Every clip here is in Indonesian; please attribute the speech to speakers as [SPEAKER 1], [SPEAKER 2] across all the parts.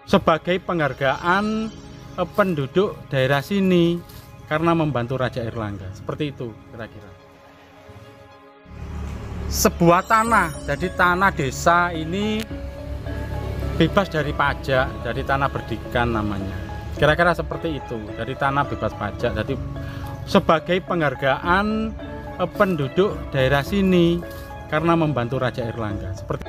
[SPEAKER 1] sebagai penghargaan penduduk daerah sini karena membantu Raja Airlangga. Seperti itu kira-kira. Sebuah tanah, jadi tanah desa ini bebas dari pajak, dari tanah berdikan namanya. Kira-kira seperti itu, dari tanah bebas pajak. Jadi sebagai penghargaan penduduk daerah sini karena membantu Raja Airlangga. Seperti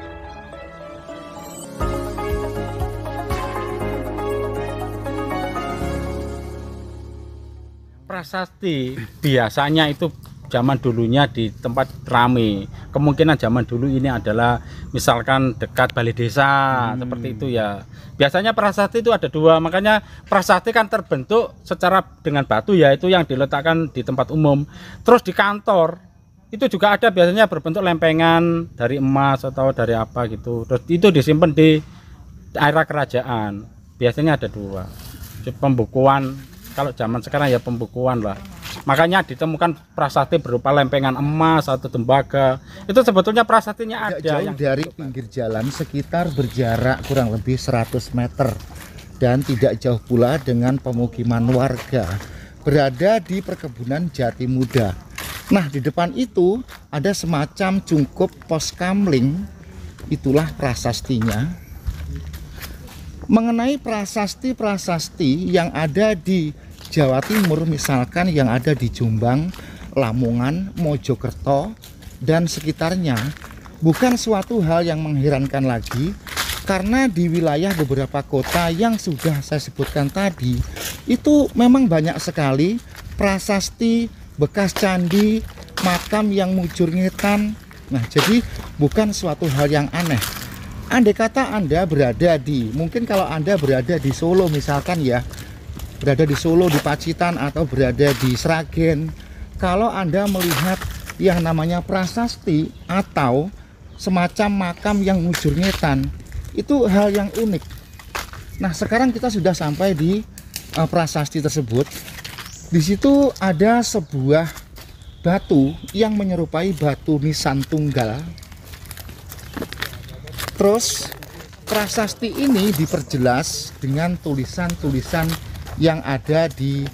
[SPEAKER 1] prasasti biasanya itu zaman dulunya di tempat rame. Kemungkinan zaman dulu ini adalah misalkan dekat balai desa, seperti itu ya. Biasanya prasasti itu ada dua, makanya prasasti kan terbentuk secara dengan batu ya, itu yang diletakkan di tempat umum. Terus di kantor itu juga ada biasanya berbentuk lempengan dari emas atau dari apa gitu. Terus itu disimpan di daerah kerajaan. Biasanya ada dua. Pembukuan, kalau zaman sekarang ya pembukuan lah. Makanya ditemukan prasasti berupa lempengan emas atau tembaga. Itu sebetulnya prasastinya ada.
[SPEAKER 2] Jauh dari pinggir jalan, sekitar berjarak kurang lebih 100 meter. Dan tidak jauh pula dengan pemukiman warga. Berada di perkebunan Jati Muda. Nah, di depan itu ada semacam cungkup pos kamling. Itulah prasastinya. Mengenai prasasti-prasasti yang ada di Jawa Timur, misalkan yang ada di Jombang, Lamongan, Mojokerto, dan sekitarnya, bukan suatu hal yang mengherankan lagi, karena di wilayah beberapa kota yang sudah saya sebutkan tadi, itu memang banyak sekali prasasti, bekas candi, makam yang mujur ngetan. Nah, jadi bukan suatu hal yang aneh. Andai kata Anda berada di, mungkin kalau Anda berada di Solo misalkan ya, berada di Solo, di Pacitan, atau berada di Sragen, kalau Anda melihat yang namanya prasasti atau semacam makam yang mujur ngetan, itu hal yang unik. Nah, sekarang kita sudah sampai di prasasti tersebut. Di situ ada sebuah batu yang menyerupai batu nisan tunggal. Terus prasasti ini diperjelas dengan tulisan-tulisan yang ada di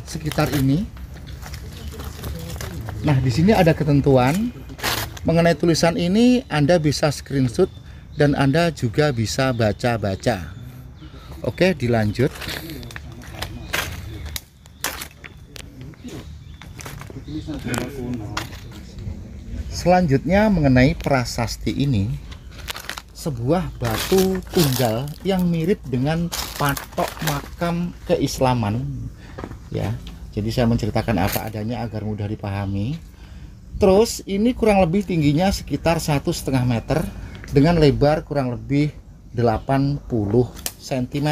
[SPEAKER 2] sekitar ini. Nah, di sini ada ketentuan mengenai tulisan ini. Anda bisa screenshot dan Anda juga bisa baca-baca. Oke, dilanjut. Selanjutnya mengenai prasasti ini, sebuah batu tunggal yang mirip dengan patok makam keislaman ya. Jadi saya menceritakan apa adanya agar mudah dipahami. Terus ini kurang lebih tingginya sekitar 1,5 meter dengan lebar kurang lebih 80 cm.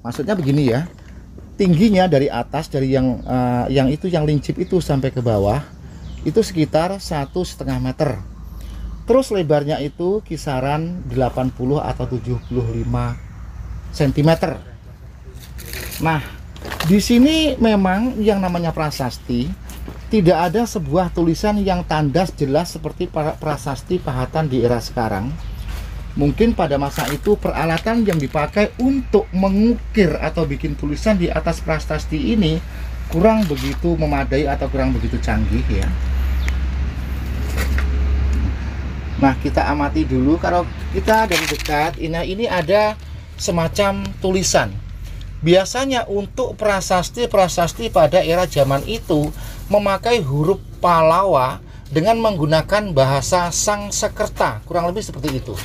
[SPEAKER 2] Maksudnya begini ya, tingginya dari atas, dari yang lincip itu sampai ke bawah itu sekitar 1,5 meter. Terus lebarnya itu kisaran 80 atau 75 cm. Nah, di sini memang yang namanya prasasti tidak ada sebuah tulisan yang tandas jelas seperti prasasti pahatan di era sekarang. Mungkin pada masa itu peralatan yang dipakai untuk mengukir atau bikin tulisan di atas prasasti ini kurang begitu memadai atau kurang begitu canggih ya. Nah, kita amati dulu. Kalau kita dari dekat, ini ada semacam tulisan. Biasanya untuk prasasti-prasasti pada era zaman itu memakai huruf Palawa dengan menggunakan bahasa Sangsekerta, kurang lebih seperti itu.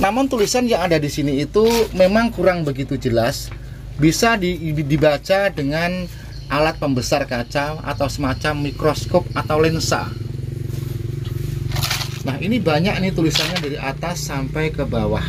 [SPEAKER 2] Namun tulisan yang ada di sini itu memang kurang begitu jelas. Bisa dibaca dengan alat pembesar kaca atau semacam mikroskop atau lensa. Nah, ini banyak nih tulisannya dari atas sampai ke bawah.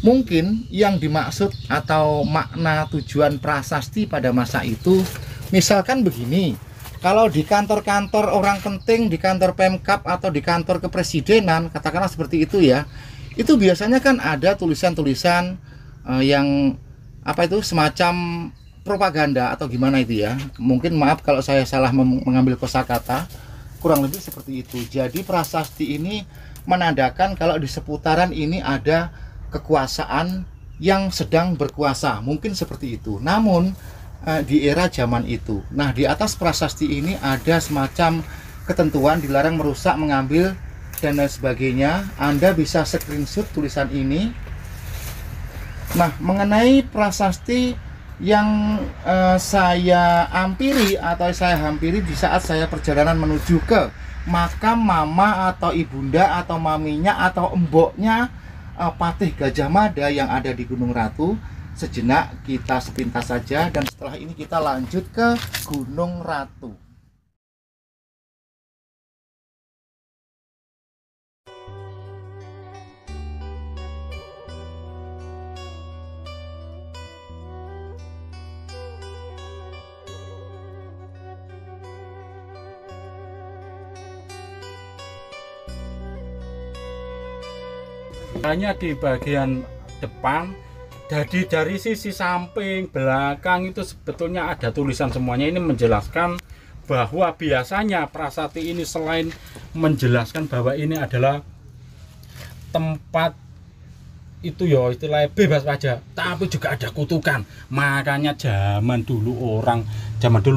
[SPEAKER 2] Mungkin yang dimaksud atau makna tujuan prasasti pada masa itu, misalkan begini, kalau di kantor-kantor orang penting, di kantor Pemkab atau di kantor kepresidenan, katakanlah seperti itu ya, itu biasanya kan ada tulisan-tulisan yang semacam propaganda atau gimana itu ya. Mungkin maaf kalau saya salah mengambil kosakata, kurang lebih seperti itu. Jadi prasasti ini menandakan kalau di seputaran ini ada kekuasaan yang sedang berkuasa, mungkin seperti itu. Namun di era zaman itu, nah di atas prasasti ini ada semacam ketentuan dilarang merusak, mengambil dan lain sebagainya. Anda bisa screenshot tulisan ini. Nah, mengenai prasasti yang saya hampiri di saat saya perjalanan menuju ke makam mama atau ibunda atau maminya atau emboknya Patih Gajah Mada yang ada di Gunung Ratu. Sejenak kita sepintas saja dan setelah ini kita lanjut ke Gunung Ratu.
[SPEAKER 1] Hanya di bagian depan, jadi dari sisi samping, belakang itu sebetulnya ada tulisan semuanya. Ini menjelaskan bahwa biasanya prasasti ini selain menjelaskan bahwa ini adalah tempat itu ya istilahnya bebas saja, tapi juga ada kutukan. Makanya zaman dulu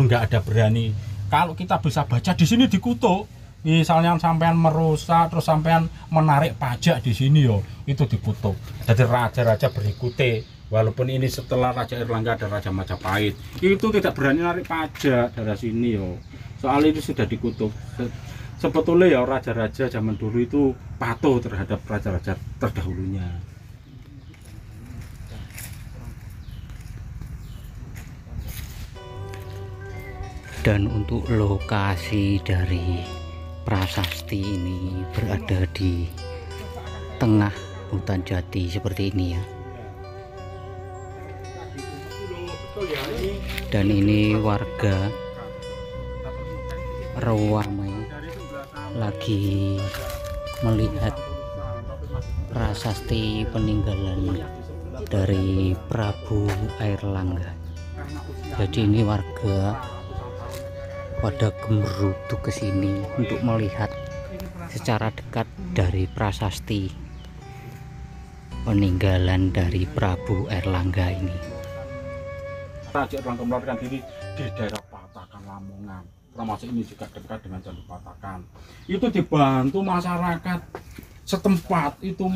[SPEAKER 1] nggak ada berani. Kalau kita bisa baca di sini dikutuk. Misalnya sampean merusak terus sampean menarik pajak di sini yo, itu dikutuk. Jadi raja-raja berikutnya, walaupun ini setelah Raja Airlangga ada Raja Majapahit, itu tidak berani narik pajak dari sini yo. Soal itu sudah dikutuk. Sebetulnya ya raja-raja zaman dulu itu patuh terhadap raja-raja terdahulunya.
[SPEAKER 3] Dan untuk lokasi dari prasasti ini berada di tengah hutan jati seperti ini ya. Dan ini warga ramai lagi melihat prasasti peninggalan dari Prabu Airlangga. Jadi ini warga pada gemerutu ke sini untuk melihat secara dekat dari prasasti peninggalan dari Prabu Airlangga ini.
[SPEAKER 1] Raja Airlangga melarikan diri di daerah Patakan Lamongan, termasuk ini juga dekat dengan Candi Patakan. Itu dibantu masyarakat setempat, itu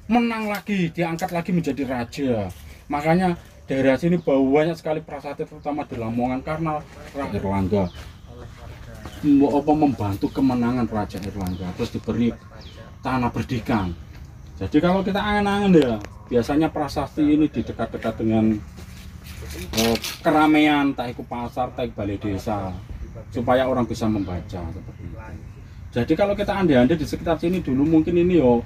[SPEAKER 1] menang lagi, diangkat lagi menjadi raja. Makanya daerah sini banyak sekali prasasti terutama di Lamongan karena Raja Airlangga membantu kemenangan Raja Airlangga, terus diberi tanah berdikan. Jadi kalau kita angan-angan ya, biasanya prasasti ini di dekat-dekat dengan keramaian, entah itu pasar, entah itu balai desa, supaya orang bisa membaca seperti itu. Jadi kalau kita andai-andai di sekitar sini dulu mungkin ini yo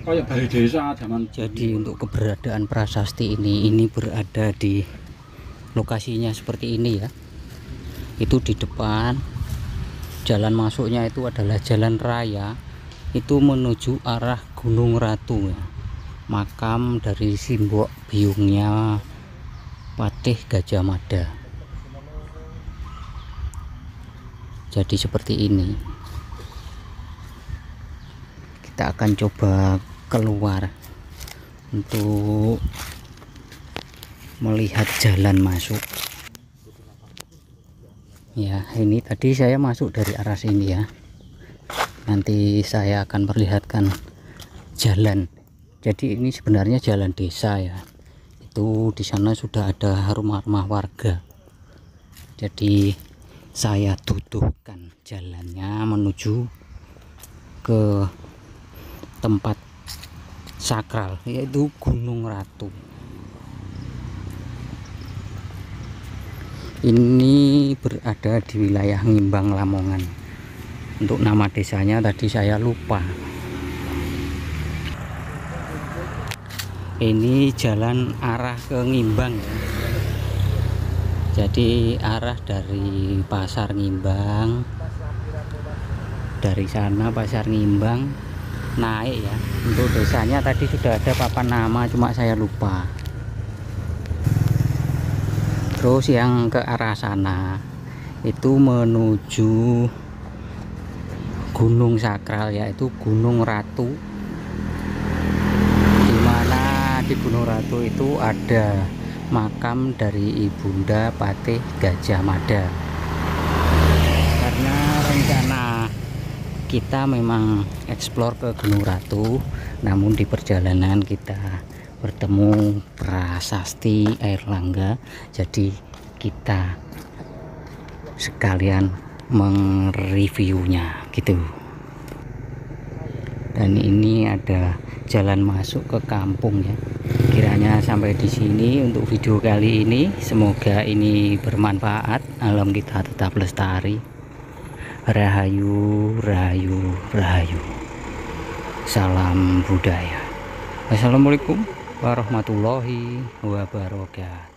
[SPEAKER 1] kayak balai desa zaman.
[SPEAKER 3] Jadi untuk keberadaan prasasti ini berada di lokasinya seperti ini ya. Itu di depan. Jalan masuknya itu adalah jalan raya, itu menuju arah Gunung Ratu ya. Makam dari simbok biungnya Patih Gajah Mada. Jadi seperti ini. Kita akan coba keluar untuk melihat jalan masuk. Ya, ini tadi saya masuk dari arah sini ya. Nanti saya akan perlihatkan jalan. Jadi ini sebenarnya jalan desa ya. Itu di sana sudah ada rumah-rumah warga. Jadi saya tutuhkan jalannya menuju ke tempat sakral yaitu Gunung Ratu. Ini berada di wilayah Ngimbang Lamongan. Untuk nama desanya tadi saya lupa. Ini jalan arah ke Ngimbang. Jadi arah dari Pasar Ngimbang. Dari sana Pasar Ngimbang naik ya. Untuk desanya tadi sudah ada papan nama, cuma saya lupa. Terus yang ke arah sana itu menuju gunung sakral, yaitu Gunung Ratu, dimana di Gunung Ratu itu ada makam dari Ibunda Patih Gajah Mada. Karena rencana kita memang eksplor ke Gunung Ratu, namun di perjalanan kita bertemu prasasti Airlangga, jadi kita sekalian mereviewnya gitu. Dan ini ada jalan masuk ke kampung ya. Kiranya sampai di sini untuk video kali ini. Semoga ini bermanfaat. Alam kita tetap lestari. Rahayu, rahayu, rahayu. Salam budaya. Wassalamualaikum warahmatullahi wabarakatuh.